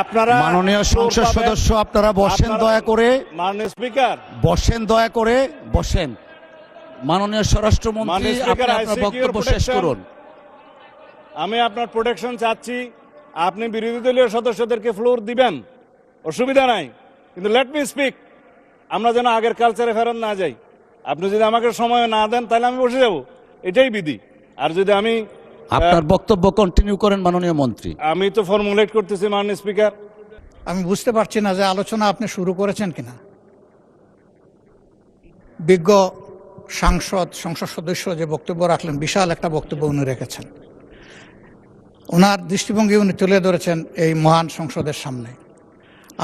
আপনারা মাননীয় সংসদ সদস্য আপনারা বসেন দয়া করে। মাননীয় স্পিকার বসেন দয়া করে, বসেন। মাননীয় স্বরাষ্ট্রমন্ত্রী আপনি আপনার বক্তব্য শেষ করুন। আমি আপনার প্রোটেকশন চাচ্ছি। আপনি বিরোধী দলীয় সদস্যদেরকে ফ্লোর দিবেন, অসুবিধা নাই, কিন্তু লেট মি স্পিক। আমরা যেন আগের কালচারে ফেরত না যাই। আপনি যদি আমাকে সময় না দেন তাহলে আমি বসে যাব, এটাই বিধি। আর যদি আমি আপনার বক্তব্য কন্টিনিউ করেন মাননীয় মন্ত্রী। আমি তো ফর্মুলেট করতেছি মাননীয় স্পিকার। আমি বুঝতে পারছি না যে আলোচনা আপনি শুরু করেছেন কিনা। বিজ্ঞ সংসদ সদস্য যে বক্তব্য রাখলেন, বিশাল একটা বক্তব্য উনি রেখেছেন। ওনার দৃষ্টিভঙ্গি উনি তুলে ধরেছেন এই মহান সংসদের সামনে।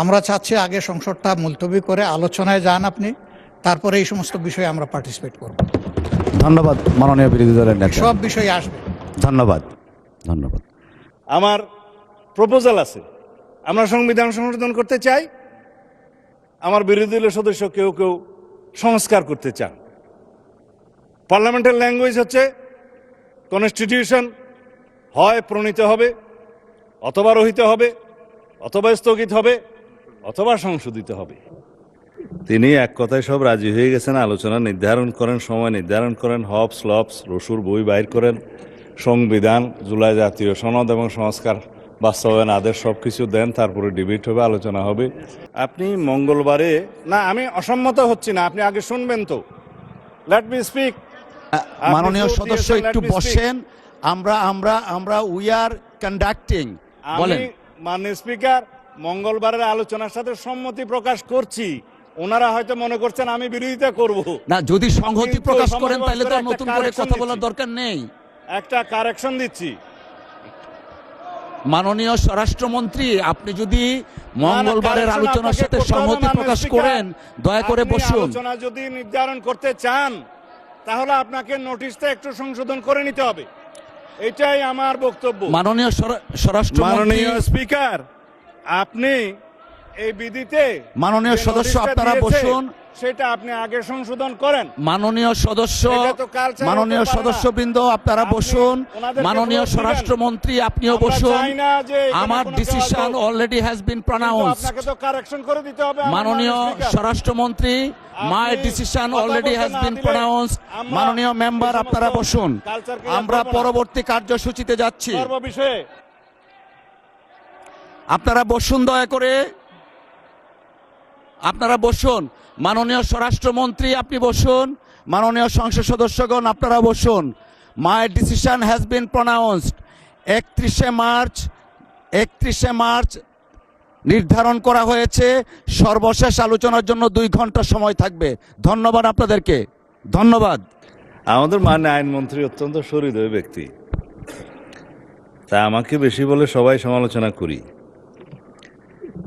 আমরা চাচ্ছি আগে সংসদটা মুলতবি করে আলোচনায় যান আপনি, তারপরে এই সমস্ত বিষয়ে আমরা পার্টিসিপেট করব। ধন্যবাদ মাননীয় বিরোধী দলের নেতা। সব বিষয়ে আসবে। ধন্যবাদ, ধন্যবাদ। আমার প্রপোজাল আছে, আমরা সংবিধান সংশোধন করতে চাই। আমার বিরোধী দলীয় সদস্য কেউ কেউ সংস্কার করতে চান। পার্লামেন্টের ল্যাঙ্গুয়েজ হচ্ছে কনস্টিটিউশন হয় প্রণীত হবে, অথবা রহিত হবে, অথবা স্থগিত হবে, অথবা সংশোধিত হবে। তিনি এক কথায় সব রাজি হয়ে গেছেন। আলোচনা নির্ধারণ করেন, সময় নির্ধারণ করেন, হবস লবস রসুর বই বাইর করেন, সংবিধান, জুলাই জাতীয় সনদ এবং সংস্কার বাস্তবায়ন আদেশ সব কিছু দেন, তারপরে ডিবেট হবে, আলোচনা হবে। আপনি মঙ্গলবারে না, আমি অসম্মত হচ্ছি না, আপনি আগে শুনবেন তো। Let me speak. মাননীয় সদস্য একটু বসেন। আমরা উই আর কন্ডাক্টিং। বলেন। মাননীয় স্পিকার, মঙ্গলবারের আলোচনার সাথে সম্মতি প্রকাশ করছি। ওনারা হয়তো মনে করছেন আমি বিরোধিতা করব না, যদি সংহতি প্রকাশ করেন তাহলে তো নতুন করে কথা বলার দরকার নেই। একটা কারেকশন দিচ্ছি। মাননীয় স্বরাষ্ট্রমন্ত্রী, আপনি যদি মঙ্গলবারের আলোচনার সাথে সংহতি প্রকাশ করেন দয়া করে বসুন। আলোচনা যদি নির্ধারণ করতে চান তাহলে আপনাকে নোটিশটা একটু সংশোধন করে নিতে হবে, এটাই আমার বক্তব্য। মাননীয় স্বরাষ্ট্রমন্ত্রী। মাননীয় স্পিকার, আপনি এই বিধিতে মাননীয় সদস্য আপনারা বসুন। সেটা আপনি আগে সংশোধন করেন। মাননীয় সদস্যবৃন্দ আপনারা বসুন। মাননীয় স্বরাষ্ট্রমন্ত্রী আপনিও বসুন। আমার ডিসিশন অলরেডি হ্যাজ বিন প্রনাউন্সড। আপনাকে তো কারেকশন করে দিতে হবে। মাননীয় স্বরাষ্ট্রমন্ত্রী, my decision already has been প্রনাউন্সড। মাননীয় মেম্বার আপনারা বসুন। আমরা পরবর্তী কার্যসূচিতে যাচ্ছি। আপনারা বসুন দয়া করে। আপনারা বসুন। মাননীয় স্বরাষ্ট্রমন্ত্রী আপনি বসুন। মাননীয় সংসদ সদস্যগণ আপনারা বসুন। My decision has been pronounced. 31শে মার্চ নির্ধারণ করা হয়েছে। সর্বশেষ আলোচনার জন্য 2 ঘন্টা সময় থাকবে। ধন্যবাদ আপনাদেরকে। ধন্যবাদ। আমাদের মাননীয় আইনমন্ত্রী অত্যন্ত সহৃদয় ব্যক্তি, তা আমাকে বেশি বলে সবাই সমালোচনা করি।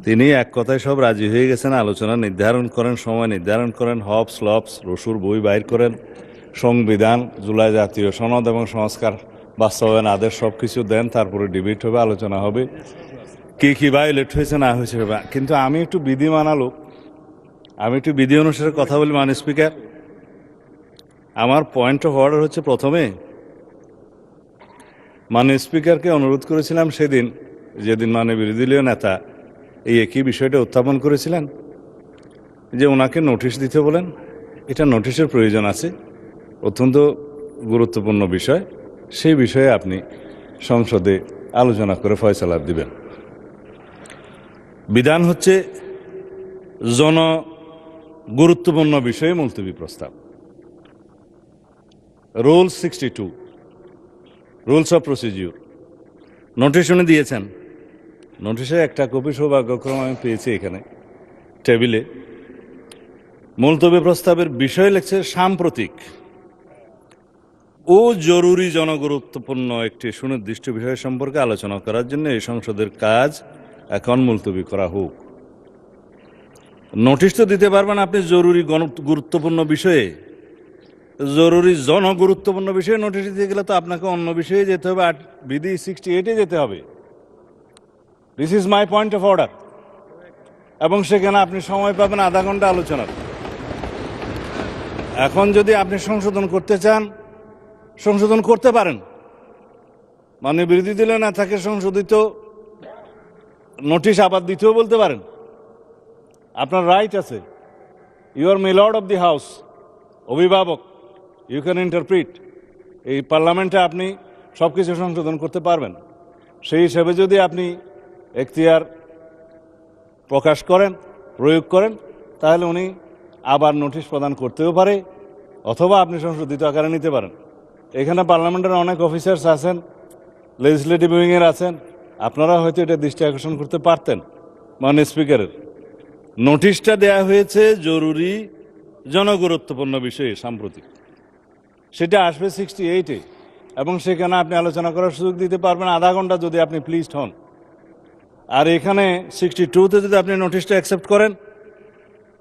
তিনি এক কথায় সব রাজি হয়ে গেছেন। আলোচনা নির্ধারণ করেন, সময় নির্ধারণ করেন, হবস লবস রসুর বই বাইর করেন, সংবিধান, জুলাই জাতীয় সনদ এবং সংস্কার বাস্তবায়ন আদেশ সব কিছু দেন, তারপরে ডিবেট হবে, আলোচনা হবে, কি ভায়োলেট হয়েছে না হয়েছে। কিন্তু আমি একটু বিধি মানালো, আমি একটু বিধি অনুসারে কথা বলি। মাননীয় স্পিকার, আমার পয়েন্ট অফ অর্ডার হচ্ছে, প্রথমে মাননীয় স্পিকারকে অনুরোধ করেছিলাম সেদিন, যেদিন মাননীয় বিরোধী দলীয় নেতা এই একই বিষয়টা উত্থাপন করেছিলেন, যে ওনাকে নোটিশ দিতে বলেন। এটা নোটিশের প্রয়োজন আছে, অত্যন্ত গুরুত্বপূর্ণ বিষয়। সেই বিষয়ে আপনি সংসদে আলোচনা করে ফয়সালা দিবেন। বিধান হচ্ছে গুরুত্বপূর্ণ বিষয়ে মুলতবি প্রস্তাব। Rule 62, rules of procedure. Notice উনি দিয়েছেন। নোটিশে একটা কপি সৌভাগ্যক্রমে আমি পেয়েছি এখানে টেবিলে। মুলতবি প্রস্তাবের বিষয় লেখছে সাম্প্রতিক ও জরুরি জনগুরুত্বপূর্ণ একটি সুনির্দিষ্ট বিষয় সম্পর্কে আলোচনা করার জন্য এই সংসদের কাজ এখন মুলতবি করা হোক। নোটিশ তো দিতে পারবেন আপনি জরুরি গুরুত্বপূর্ণ বিষয়ে। জরুরি জনগুরুত্বপূর্ণ বিষয়ে নোটিশ দিতে গেলে তো আপনাকে অন্য বিষয়ে যেতে হবে, আর বিধি 68-এ যেতে হবে। This is my point of order. এবং সেখানে আপনি সময় পাবেন আধা ঘন্টা আলোচনার। এখন যদি আপনি সংশোধন করতে চান, সংশোধন করতে পারেন। মাননীয় বিরোধী দলীয় নেতাকে সংশোধিত নোটিশ আবার দিতেও বলতে পারেন, আপনার রাইট আছে। You are milord of the house, অভিভাবক, ইউ ক্যান ইন্টারপ্রিট। এই পার্লামেন্টে আপনি সব কিছু সংশোধন করতে পারবেন। সেই হিসেবে যদি আপনি এখতিয়ার প্রকাশ করেন, প্রয়োগ করেন, তাহলে উনি আবার নোটিশ প্রদান করতেও পারে, অথবা আপনি সংশোধিত আকারে নিতে পারেন। এখানে পার্লামেন্টের অনেক অফিসার্স আছেন, লেজিসলেটিভ উইংয়ের আছেন, আপনারা হয়তো এটা দৃষ্টি আকর্ষণ করতে পারতেন মাননীয় স্পিকারের। নোটিশটা দেয়া হয়েছে জরুরি জনগুরুত্বপূর্ণ বিষয়ে সাম্প্রতিক, সেটা আসবে 68-এ, এবং সেখানে আপনি আলোচনা করার সুযোগ দিতে পারবেন আধা ঘন্টা যদি আপনি প্লিজড হন। আর এখানে 62-তে যদি আপনি নোটিশটা অ্যাকসেপ্ট করেন,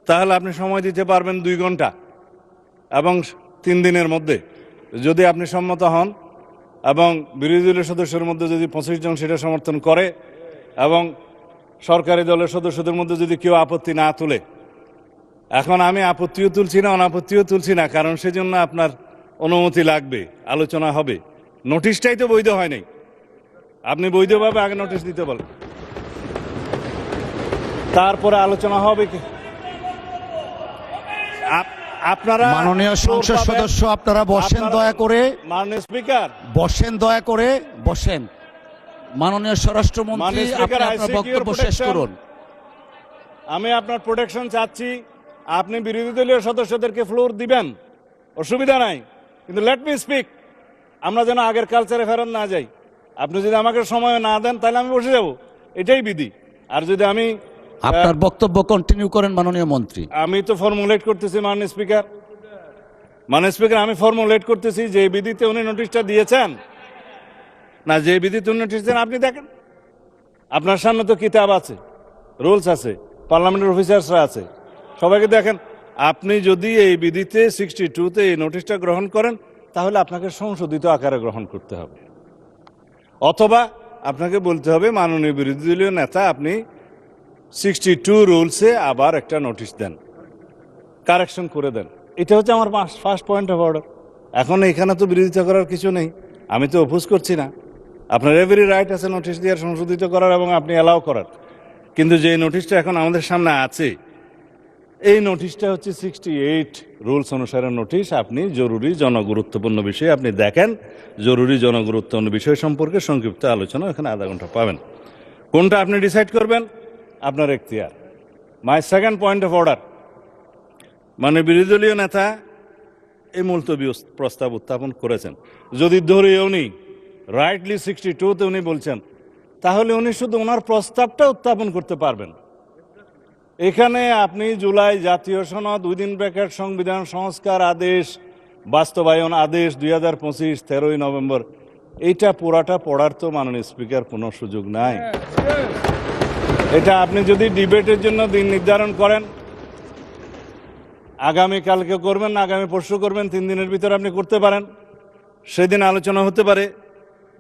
তাহলে আপনি সময় দিতে পারবেন 2 ঘন্টা, এবং 3 দিনের মধ্যে যদি আপনি সম্মত হন এবং বিরোধী দলের সদস্যের মধ্যে যদি 25 জন সেটা সমর্থন করে এবং সরকারি দলের সদস্যদের মধ্যে যদি কেউ আপত্তি না তুলে। এখন আমি আপত্তিও তুলছি না, অনাপত্তিও তুলছি না, কারণ সেজন্য আপনার অনুমতি লাগবে, আলোচনা হবে। নোটিশটাই তো বৈধ হয় নাই, আপনি বৈধভাবে আগে নোটিশ দিতে বলেন, তারপরে আলোচনা হবে কি। আপনারা মাননীয় সংসদ সদস্য, আপনারা বসেন দয়া করে। মাননীয় স্পিকার বসেন দয়া করে, বসেন। মাননীয় স্বরাষ্ট্রমন্ত্রী, মাননীয় আপনি স্পিকার, আপনার বক্তব্য শেষ করুন। আমি আপনার প্রোটেকশন চাচ্ছি। আপনি বিরোধী দলীয় সদস্যদেরকে ফ্লোর দিবেন, অসুবিধা নাই, কিন্তু লেট মি স্পিক। আমরা যেন আগের কালচারে ফেরত না যাই। আপনি যদি আমাকে সময় না দেন তাহলে আমি বসে যাব, এটাই বিধি। আর যদি আমি আপনার বক্তব্য কন্টিনিউ করেন মাননীয় মন্ত্রী। আমি তো ফর্মুলেট করতেছি মাননীয় স্পিকার। মাননীয় স্পিকার, আমি ফর্মুলেট করতেছি যে বিধিতে উনি নোটিশটা দিয়েছেন না, যে বিধিতে উনি নোটিশ দেন আপনি দেখেন। আপনার সামনে তো কিতাব আছে, রুলস আছে, পার্লামেন্টের অফিসার্সরা আছে, সবাইকে দেখেন। আপনি যদি এই বিধিতে 62-তে এই নোটিশটা গ্রহণ করেন, তাহলে আপনাকে সংশোধিত আকারে গ্রহণ করতে হবে, অথবা আপনাকে বলতে হবে মাননীয় বিরোধী দলীয় নেতা, আপনি 62 রুলসে আবার একটা নোটিশ দেন, কারেকশন করে দেন। এটা হচ্ছে আমার ফার্স্ট পয়েন্ট অফ অর্ডার। এখন এখানে তো বিরোধিতা করার কিছু নেই, আমি তো অপোজ করছি না। আপনার এভরি রাইট আছে নোটিশ দেওয়ার, সংশোধিত করার এবং আপনি অ্যালাউ করার। কিন্তু যে নোটিশটা এখন আমাদের সামনে আছে, এই নোটিশটা হচ্ছে 68 রুলস অনুসারে নোটিশ। আপনি জরুরি জনগুরুত্বপূর্ণ বিষয় আপনি দেখেন, জরুরি জনগুরুত্বপূর্ণ বিষয় সম্পর্কে সংক্ষিপ্ত আলোচনা এখানে আধা ঘন্টা পাবেন। কোনটা আপনি ডিসাইড করবেন, আপনার এখতিয়ার। My second point of order, মানে বিরোধী দলীয় নেতা এই মুলতবি প্রস্তাব উত্থাপন করেছেন। যদি ধরে উনি রাইটলি 62-তে উনি বলছেন, তাহলে উনি শুধু ওনার প্রস্তাবটা উত্থাপন করতে পারবেন। এখানে আপনি জুলাই জাতীয় সনদ, উইদিন ব্র্যাকেট সংবিধান সংস্কার আদেশ, বাস্তবায়ন আদেশ 2025 13ই নভেম্বর, এইটা পুরাটা পড়ার তো মাননীয় স্পিকার কোনো সুযোগ নাই। এটা আপনি যদি ডিবেটের জন্য দিন নির্ধারণ করেন, আগামীকালকে করবেন না আগামী পরশু করবেন, 3 দিনের ভিতরে আপনি করতে পারেন। সেদিন আলোচনা হতে পারে,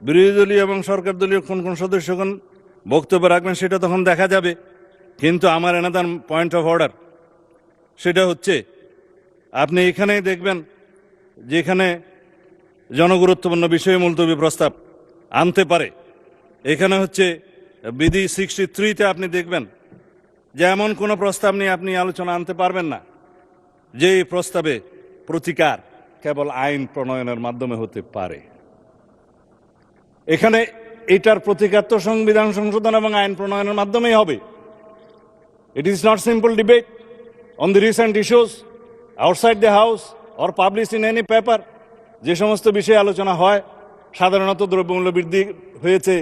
বিরোধী দলীয় এবং সরকার দলীয় কোন কোন সদস্যগণ বক্তব্য রাখবেন সেটা তখন দেখা যাবে। কিন্তু আমার এনাদার পয়েন্ট অফ অর্ডার সেটা হচ্ছে, আপনি এখানেই দেখবেন যেখানে জনগুরুত্বপূর্ণ বিষয়ে মুলতবি প্রস্তাব আনতে পারে, এখানে হচ্ছে বিধি 63-তে আপনি দেখবেন যে এমন কোনো প্রস্তাব নিয়ে আপনি আলোচনা আনতে পারবেন না যে প্রস্তাবে প্রতিকার কেবল আইন প্রণয়নের মাধ্যমে হতে পারে। এখানে এটার প্রতিকার তো সংবিধান সংশোধন এবং আইন প্রণয়নের মাধ্যমেই হবে। It is not simple debate on the recent issues outside the house or published in any paper. যে সমস্ত বিষয়ে আলোচনা হয়, সাধারণত দ্রব্যমূল্য বৃদ্ধি হয়েছে,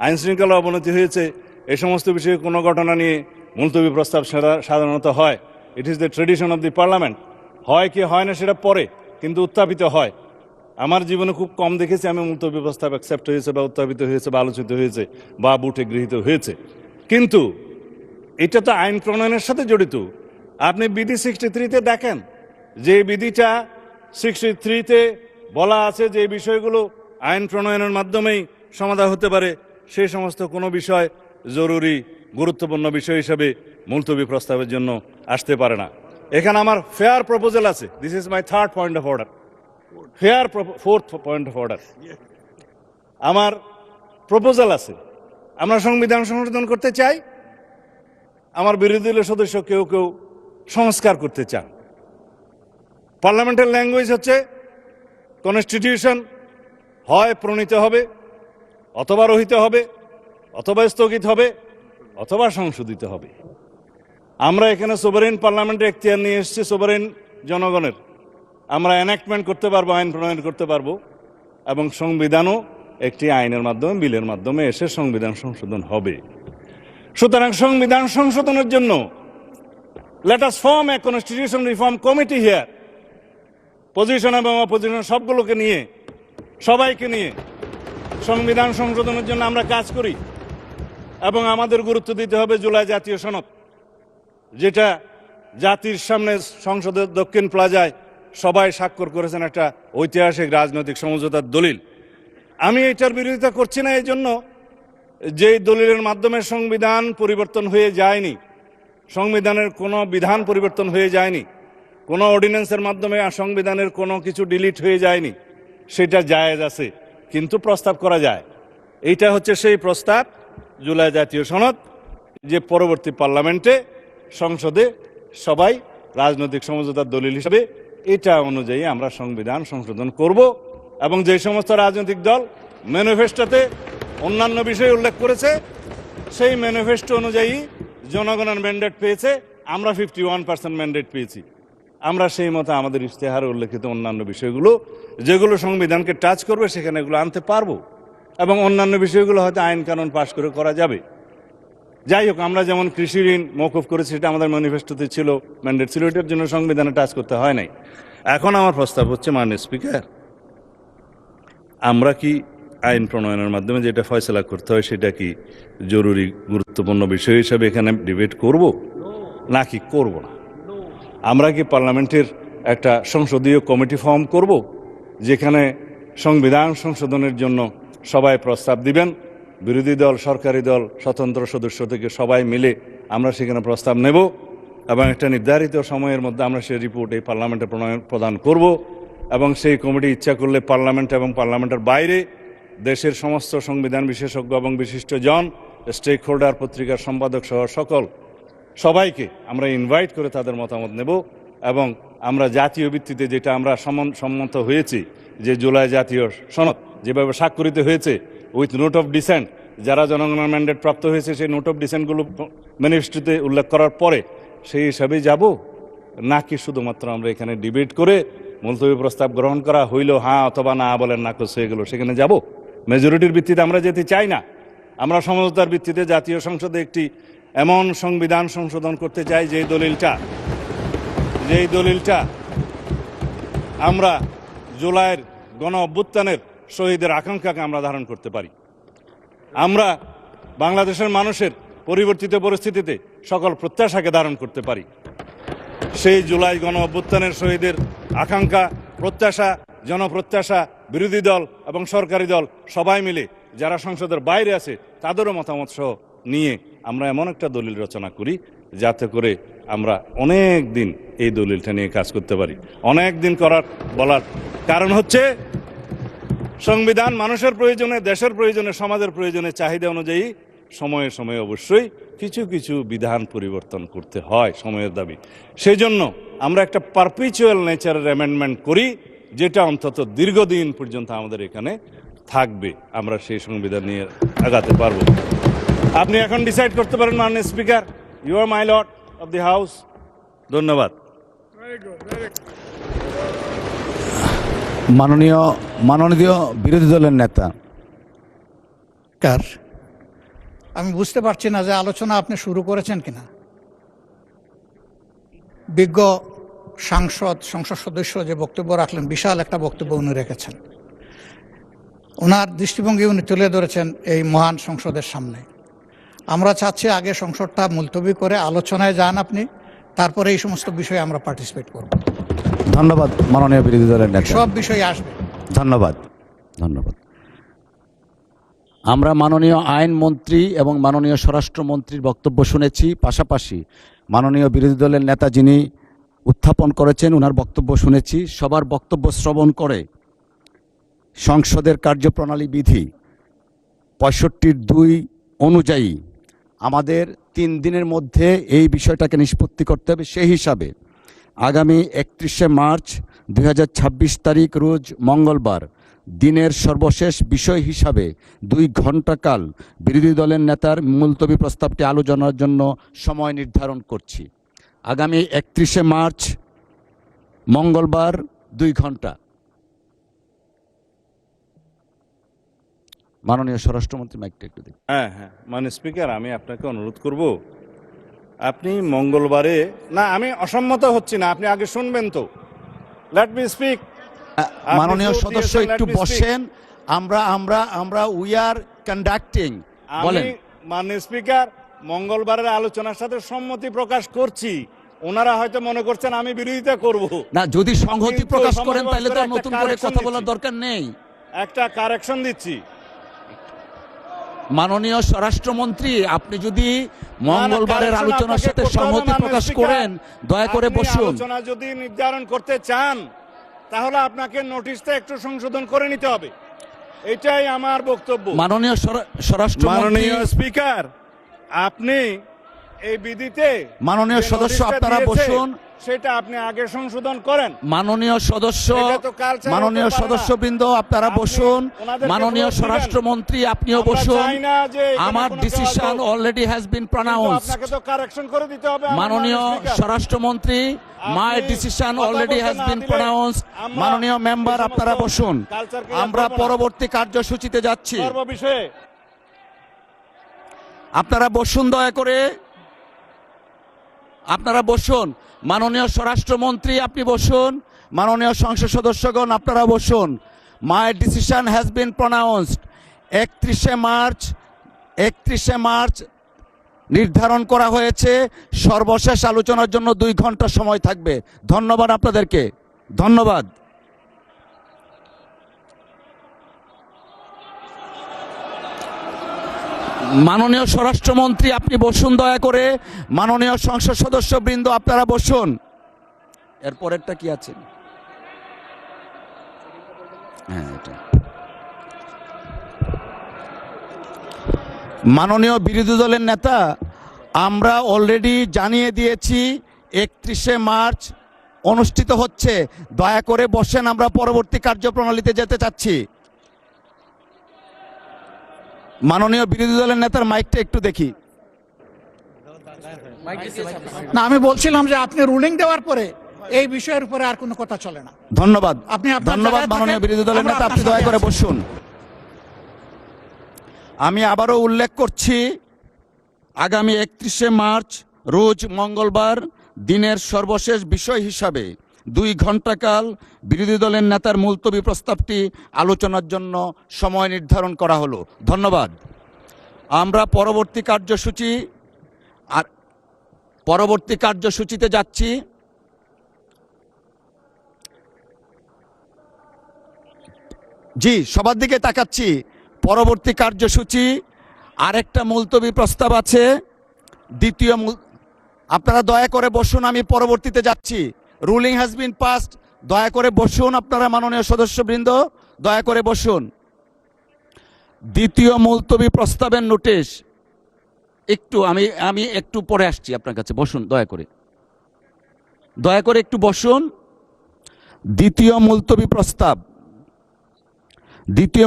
আইন শৃঙ্খলা অবনতি হয়েছে, এই সমস্ত বিষয়ে কোনো ঘটনা নিয়ে মুলতবি প্রস্তাব সাধারণত হয়। It is the tradition of the parliament. হয় কি হয় না সেটা পরে, কিন্তু উত্থাপিত হয়। আমার জীবনে খুব কম দেখেছি আমি মুলতবি প্রস্তাব অ্যাকসেপ্ট হয়েছে বা উত্থাপিত হয়েছে বা আলোচিত হয়েছে বা বুটে গৃহীত হয়েছে। কিন্তু এটা তো আইন প্রণয়নের সাথে জড়িত। আপনি বিধি 63-তে দেখেন, যে বিধিটা 63-তে বলা আছে যে বিষয়গুলো আইন প্রণয়নের মাধ্যমেই সমাধান হতে পারে, সেই সমস্ত কোনো বিষয় জরুরি গুরুত্বপূর্ণ বিষয় হিসাবে মুলতবি প্রস্তাবের জন্য আসতে পারে না। এখানে আমার ফেয়ার প্রপোজাল আছে। This is my third point of order, fourth point of order. আমার প্রপোজাল আছে আমরা সংবিধান সংশোধন করতে চাই, আমার বিরোধী দলের সদস্য কেউ কেউ সংস্কার করতে চান। পার্লামেন্টের ল্যাঙ্গুয়েজ হচ্ছে কনস্টিটিউশন হয় প্রণীত হবে, অথবা রহিত হবে, অথবা স্থগিত হবে, অথবা সংশোধিত হবে। আমরা এখানে সোভারেন পার্লামেন্টের এখতিয়ার নিয়ে এসেছি, সোভারেন জনগণের। আমরা এনাক্টমেন্ট করতে পারবো, আইন প্রণয়ন করতে পারবো, এবং সংবিধানও একটি আইনের মাধ্যমে, বিলের মাধ্যমে এসে সংবিধান সংশোধন হবে। সুতরাং সংবিধান সংশোধনের জন্য let us form a constitution reform committee here. Position এবং অপোজিশন সবগুলোকে নিয়ে, সবাইকে নিয়ে সংবিধান সংশোধনের জন্য আমরা কাজ করি। এবং আমাদের গুরুত্ব দিতে হবে জুলাই জাতীয় সনদ, যেটা জাতির সামনে সংসদের দক্ষিণ প্লাজায় সবাই স্বাক্ষর করেছেন, একটা ঐতিহাসিক রাজনৈতিক সমঝোতার দলিল। আমি এটার বিরোধিতা করছি না এই জন্য যেই দলিলের মাধ্যমে সংবিধান পরিবর্তন হয়ে যায়নি, সংবিধানের কোনো বিধান পরিবর্তন হয়ে যায়নি, কোনো অর্ডিন্যান্সের মাধ্যমে সংবিধানের কোনো কিছু ডিলিট হয়ে যায়নি, সেটা জায়েজ আছে, কিন্তু প্রস্তাব করা যায়। এইটা হচ্ছে সেই প্রস্তাব, জুলাই জাতীয় সনদ, যে পরবর্তী পার্লামেন্টে, সংসদে সবাই রাজনৈতিক সমঝোতার দলিল হিসেবে এটা অনুযায়ী আমরা সংবিধান সংশোধন করব। এবং যে সমস্ত রাজনৈতিক দল ম্যানিফেস্টোতে অন্যান্য বিষয় উল্লেখ করেছে, সেই ম্যানিফেস্টো অনুযায়ী জনগণের ম্যান্ডেট পেয়েছে, আমরা 51% ম্যান্ডেট পেয়েছি। আমরা সেই মতো আমাদের ইশতেহারে উল্লেখিত অন্যান্য বিষয়গুলো যেগুলো সংবিধানকে টাচ করবে সেখানে এগুলো আনতে পারবো, এবং অন্যান্য বিষয়গুলো হয়তো আইন কানুন পাশ করে করা যাবে। যাই হোক, আমরা যেমন কৃষি ঋণ মওকুফ করেছি, সেটা আমাদের ম্যানিফেস্টোতে ছিল, ম্যান্ডেট ছিল, এটার জন্য সংবিধানে টাচ করতে হয় নাই। এখন আমার প্রস্তাব হচ্ছে, মাননীয় স্পিকার, আমরা কি আইন প্রণয়নের মাধ্যমে যেটা ফয়সলা করতে হয় সেটা কি জরুরি গুরুত্বপূর্ণ বিষয় হিসাবে এখানে ডিবেট করব, নাকি করব না? আমরা কি পার্লামেন্টের একটা সংসদীয় কমিটি ফর্ম করব, যেখানে সংবিধান সংশোধনের জন্য সবাই প্রস্তাব দিবেন, বিরোধী দল, সরকারি দল, স্বতন্ত্র সদস্য থেকে সবাই মিলে আমরা সেখানে প্রস্তাব নেব, এবং একটা নির্ধারিত সময়ের মধ্যে আমরা সেই রিপোর্ট এই পার্লামেন্টে প্রদান করব। এবং সেই কমিটি ইচ্ছা করলে পার্লামেন্ট এবং পার্লামেন্টের বাইরে দেশের সমস্ত সংবিধান বিশেষজ্ঞ এবং বিশিষ্ট জন, স্টেক হোল্ডার, পত্রিকার সম্পাদক সহ সবাইকে আমরা ইনভাইট করে তাদের মতামত নেব। এবং আমরা জাতীয় ভিত্তিতে যেটা আমরা সম্মত হয়েছি, যে জুলাই জাতীয় সনদ যেভাবে স্বাক্ষরিত হয়েছে উইথ নোট অফ ডিসেন্ট, যারা জনগণের ম্যান্ডেট প্রাপ্ত হয়েছে সেই নোট অফ ডিসেন্টগুলো ম্যানিফেস্টোতে উল্লেখ করার পরে সেই হিসাবেই যাব, নাকি শুধুমাত্র আমরা এখানে ডিবেট করে মুলতবি প্রস্তাব গ্রহণ করা হইল, হ্যাঁ অথবা না বলেন না করছে, এগুলো সেখানে যাব? মেজরিটির ভিত্তিতে আমরা যেতে চাই না। আমরা সমঝোতার ভিত্তিতে জাতীয় সংসদে একটি এমন সংবিধান সংশোধন করতে চাই যেই দলিলটা আমরা জুলাইয়ের গণ অভ্যুত্থানের শহীদের আকাঙ্ক্ষাকে আমরা ধারণ করতে পারি। আমরা বাংলাদেশের মানুষের পরিবর্তিত পরিস্থিতিতে সকল প্রত্যাশাকে ধারণ করতে পারি। সেই জুলাই গণ অভ্যুত্থানের শহীদের আকাঙ্ক্ষা, প্রত্যাশা, জনপ্রত্যাশা, বিরোধী দল এবং সরকারি দল সবাই মিলে যারা সংসদের বাইরে আছে তাদেরও মতামত সহ নিয়ে আমরা এমন একটা দলিল রচনা করি, যাতে করে আমরা অনেক দিন এই দলিলটা নিয়ে কাজ করতে পারি। অনেক দিন বলার কারণ হচ্ছে, সংবিধান মানুষের প্রয়োজনে, দেশের প্রয়োজনে, সমাজের প্রয়োজনে, চাহিদা অনুযায়ী সময়ে সময়ে অবশ্যই কিছু কিছু বিধান পরিবর্তন করতে হয়, সময়ের দাবি। সেই জন্য আমরা একটা পারপিচুয়াল নেচারের অ্যামেন্ডমেন্ট করি, যেটা অন্তত দীর্ঘদিন পর্যন্ত আমাদের এখানে থাকবে। আমরা সেই সংবিধান নিয়ে আগাতে পারবো। আপনি এখন ডিসাইড করতে পারেন, মাননীয় speaker, you are my lord of the house. ধন্যবাদ। মাননীয় বিরোধী দলের নেতা। আমি বুঝতে পারছি না যে আলোচনা আপনি শুরু করেছেন কিনা। বিজ্ঞ সংসদ সদস্য যে বক্তব্য রাখলেন, বিশাল একটা বক্তব্য উনি রেখেছেন। ওনার দৃষ্টিভঙ্গি উনি তুলে ধরেছেন এই মহান সংসদের সামনে। আমরা চাচ্ছি আগে সংসদটা মুলতবি করে আলোচনায় যান আপনি, তারপরে এই সমস্ত বিষয়ে আমরা পার্টিসিপেট করব। ধন্যবাদ মাননীয় বিরোধী দলের নেতা। সব বিষয় আসবে। ধন্যবাদ। আমরা মাননীয় আইনমন্ত্রী এবং মাননীয় স্বরাষ্ট্রমন্ত্রীর বক্তব্য শুনেছি, পাশাপাশি মাননীয় বিরোধী দলের নেতা যিনি উত্থাপন করেছেন ওনার বক্তব্য শুনেছি। সবার বক্তব্য শ্রবণ করে সংসদের কার্যপ্রণালী বিধি 65(2) অনুযায়ী আমাদের 3 দিনের মধ্যে এই বিষয়টাকে নিষ্পত্তি করতে হবে। সেই হিসাবে আগামী 31শে মার্চ 2026 তারিখ রোজ মঙ্গলবার দিনের সর্বশেষ বিষয় হিসাবে 2 ঘণ্টা কাল বিরোধী দলের নেতার মুলতবি প্রস্তাবটি আলোচনার জন্য সময় নির্ধারণ করছি। আগামী 31শে মার্চ মঙ্গলবার 2 ঘণ্টা। মাননীয় স্বরাষ্ট্রমন্ত্রী মাইকটা একটু দিন। হ্যাঁ, মানে স্পিকার, আমি আপনাকে অনুরোধ করব, আপনি মঙ্গলবারে না, আমি অসম্মত হচ্ছি না, আপনি আগে শুনবেন তো। Let me speak. মাননীয় সদস্য একটু বসেন। আমরা উই আর কন্ডাক্টিং। বলেন। মাননীয় স্পিকার, মঙ্গলবারের আলোচনার সাথে সম্মতি প্রকাশ করছি। ওনারা হয়তো মনে করছেন আমি বিরোধিতা করব না, যদি সংহতি কিন্তু প্রকাশ করেন সমাজবাদ তাহলে তো আর একটা নতুন করে correction কথা বলার দিচ্ছি। দরকার নেই। একটা কারেকশন দিচ্ছি। মাননীয় স্বরাষ্ট্রমন্ত্রী, আপনি যদি মঙ্গলবারের correction আলোচনার আপনাকে সাথে করতে হবে, সম্মতি মাননীয় প্রকাশ স্পিকার। করেন, দয়া করে আপনি বসুন। আলোচনা যদি নির্ধারণ করতে চান তাহলে আপনাকে নোটিশটা একটু সংশোধন করে নিতে হবে। এটাই আমার বক্তব্য। মাননীয় স্বরাষ্ট্রমন্ত্রী, মাননীয় স্পিকার, আপনি এই বিধিতে মাননীয় যে সদস্য নোটিশটা আপনারা দিয়েছে, বসুন। সেটা আপনি আগে সংশোধন করেন। মাননীয় সদস্য, এটা তো কালচার মাননীয় হতে পারে না। সদস্যবৃন্দ আপনারা আপনি বসুন। ওনাদেরকে মাননীয় ভোট দিবেন। স্বরাষ্ট্রমন্ত্রী আপনিও আমরা বসুন। চাই না যে এখানে আমার কোনো ডিসিশন দল- অলরেডি হ্যাজ বিন কিন্তু প্রনাউন্সড। আপনাকে তো কারেকশন করে দিতে হবে। আমার মাননীয় স্পিকার। স্বরাষ্ট্রমন্ত্রী, মাই আপনি ডিসিশন কথা অলরেডি বলতে হ্যাজ না বিন দিলে প্রনাউন্সড। আমরা মাননীয় মেম্বার এই আপনারা সমস্ত বসুন। কালচারকে আমরা রাখবো না। পরবর্তী কার্যসূচিতে যাচ্ছি। সর্ববিষয়ে আপনারা বসুন, দয়া করে আপনারা বসুন। মাননীয় স্বরাষ্ট্রমন্ত্রী আপনি বসুন। মাননীয় সংসদ সদস্যগণ আপনারা বসুন। My decision has been pronounced. 31শে মার্চ নির্ধারণ করা হয়েছে। সর্বশেষ আলোচনার জন্য 2 ঘন্টা সময় থাকবে। ধন্যবাদ আপনাদেরকে, ধন্যবাদ। মাননীয় স্বরাষ্ট্রমন্ত্রী আপনি বসুন, দয়া করে। মাননীয় সংসদ সদস্যবৃন্দ আপনারা বসুন। এরপরেরটা কি আছে? হ্যাঁ, এটা মাননীয় বিরোধী দলের নেতা, আমরা অলরেডি জানিয়ে দিয়েছি 31শে মার্চ অনুষ্ঠিত হচ্ছে। দয়া করে বসেন, আমরা পরবর্তী কার্যপ্রণালীতে যেতে চাচ্ছি। মাননীয় বিরোধী দলের নেতার মাইকটা একটু দেখি। না, আমি বলছিলাম যে আপনি রুলিং দেওয়ার পরে এই বিষয়ের উপরে আর কোনো কথা চলে না। ধন্যবাদ, আপনি আপনার ধন্যবাদ জায়গায় মাননীয় থাকেন, বিরোধী দলের আমরা নেতা, আপনি আপনার দয়া সাথে করে আছি। বসুন। আমি আবারও উল্লেখ করছি, আগামী 31শে মার্চ রোজ মঙ্গলবার দিনের সর্বশেষ বিষয় হিসাবে 2 ঘণ্টা কাল বিরোধী দলের নেতার মুলতবি প্রস্তাবটি আলোচনার জন্য সময় নির্ধারণ করা হলো। ধন্যবাদ। আমরা পরবর্তী কার্যসূচিতে যাচ্ছি। জি, সবার দিকে তাকাচ্ছি। পরবর্তী কার্যসূচি আরেকটা মুলতবি প্রস্তাব আছে। আপনারা দয়া করে বসুন, আমি পরবর্তীতে যাচ্ছি। Ruling has been passed. দয়া করে বসুন আপনারা, মাননীয় সদস্যবৃন্দ দয়া করে বসুন। দ্বিতীয় মুলতবি প্রস্তাবের নোটিশ একটু আমি একটু পরে আসছি আপনার কাছে। বসুন, দয়া করে একটু বসুন। দ্বিতীয়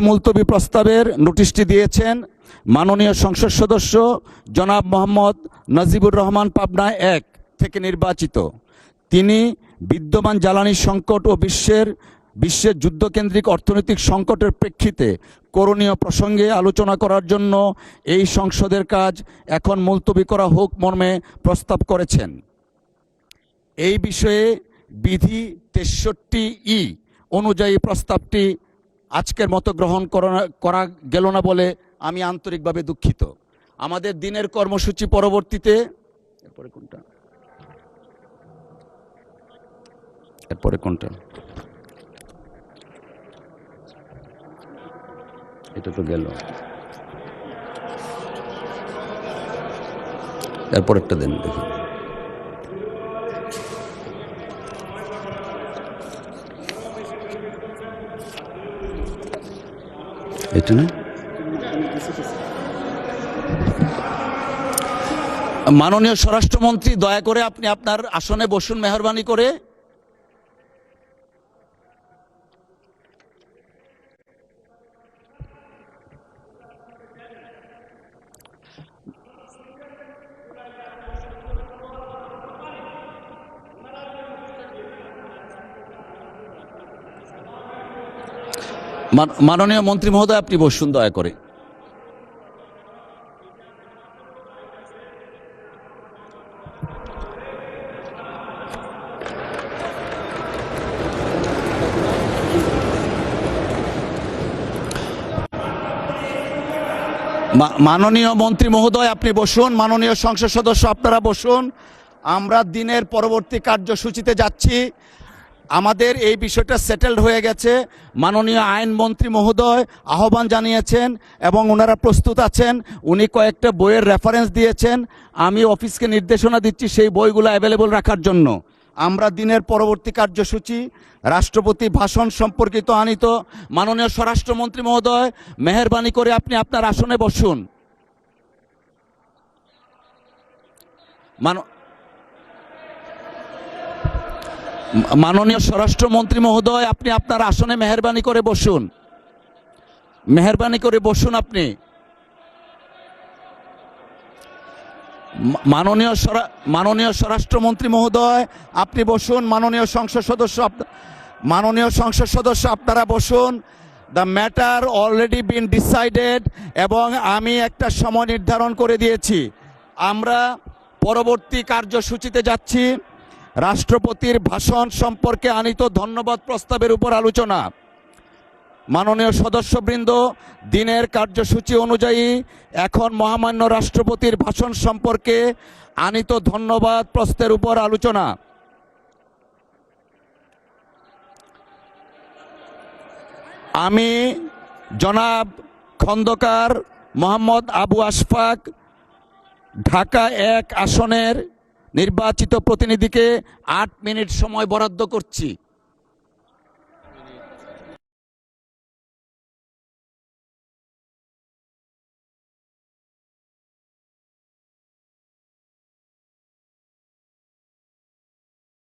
মুলতবি প্রস্তাবের নোটিশটি দিয়েছেন মাননীয় সংসদ সদস্য জনাব মোহাম্মদ নাজিবুর রহমান, পাবনা 1 থেকে নির্বাচিত। তিনি বিদ্যমান জ্বালানি সংকট ও বিশ্বের যুদ্ধকেন্দ্রিক অর্থনৈতিক সংকটের প্রেক্ষিতে করণীয় প্রসঙ্গে আলোচনা করার জন্য এই সংসদের কাজ এখন মুলতবি করা হোক মর্মে প্রস্তাব করেছেন। এই বিষয়ে বিধি 63E অনুযায়ী প্রস্তাবটি আজকের মতো গ্রহণ করা গেল না বলে আমি আন্তরিকভাবে দুঃখিত। আমাদের দিনের কর্মসূচি পরবর্তীতে এরপরে কোনটা এটা তো গেল, এরপর একটা দেন দেখি। এটা না মাননীয় স্বরাষ্ট্রমন্ত্রী, দয়া করে আপনি আপনার আসনে বসুন মেহরবানি করে। মাননীয় মন্ত্রী মহোদয়, আপনি বসুন দয়া করে। মাননীয় মন্ত্রী মহোদয়, আপনি বসুন। মাননীয় সংসদ সদস্য, আপনারা বসুন। আমরা দিনের পরবর্তী কার্যসূচিতে যাচ্ছি। আমাদের এই বিষয়টা সেটেলড হয়ে গেছে। মাননীয় আইনমন্ত্রী মহোদয় আহ্বান জানিয়েছেন এবং ওনারা প্রস্তুত আছেন। উনি কয়েকটা বইয়ের রেফারেন্স দিয়েছেন। আমি অফিসকে নির্দেশনা দিচ্ছি সেই বইগুলো অ্যাভেলেবল রাখার জন্য। আমরা দিনের পরবর্তী কার্যসূচি রাষ্ট্রপতি ভাষণ সম্পর্কিত আনিত। মাননীয় স্বরাষ্ট্রমন্ত্রী মহোদয়, মেহেরবানি করে আপনি আপনার আসনে বসুন। মাননীয় স্বরাষ্ট্রমন্ত্রী মহোদয়, আপনি আপনার আসনে মেহেরবানি করে বসুন। মেহেরবানি করে বসুন আপনি। মাননীয় স্বরাষ্ট্রমন্ত্রী মহোদয়, আপনি বসুন। মাননীয় সংসদ সদস্য আপনারা বসুন। The matter already been decided এবং আমি একটা সময় নির্ধারণ করে দিয়েছি। আমরা পরবর্তী কার্যসূচিতে যাচ্ছি। রাষ্ট্রপতির ভাষণ সম্পর্কে আনিত ধন্যবাদ প্রস্তাবের উপর আলোচনা। মাননীয় সদস্যবৃন্দ, দিনের কার্যসূচি অনুযায়ী এখন মহামান্য রাষ্ট্রপতির ভাষণ সম্পর্কে আনিত ধন্যবাদ প্রস্তাবের উপর আলোচনা। আমি জনাব খন্দকার মোহাম্মদ আবু আশফাক, ঢাকা 1 আসনের নির্বাচিত প্রতিনিধিকে 8 মিনিট সময় বরাদ্দ করছি।